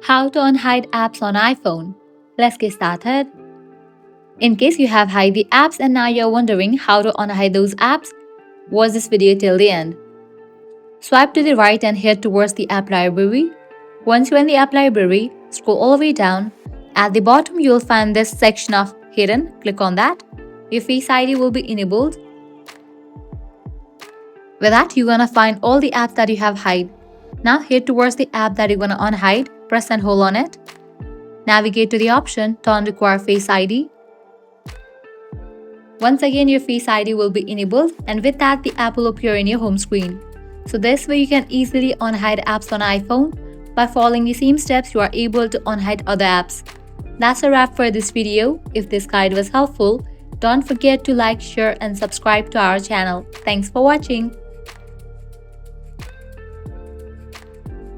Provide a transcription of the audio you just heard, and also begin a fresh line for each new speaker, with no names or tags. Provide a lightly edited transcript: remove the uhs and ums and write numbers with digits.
How to unhide apps on iPhone. Let's get started. In case you have hide the apps and now you're wondering how to unhide those apps, watch this video till the end. Swipe to the right and head towards the app library. Once you're in the app library, scroll all the way down. At the bottom, you'll find this section of Hidden. Click on that. Your Face ID will be enabled. With that, you're gonna find all the apps that you have hide. Now head towards the app that you're gonna unhide. Press and hold on it. Navigate to the option Turn Require Face ID. Once again, your Face ID will be enabled, and with that, the app will appear in your home screen. So this way you can easily unhide apps on iPhone. By following the same steps, you are able to unhide other apps. That's a wrap for this video. If this guide was helpful, don't forget to like, share and subscribe to our channel. Thanks for watching.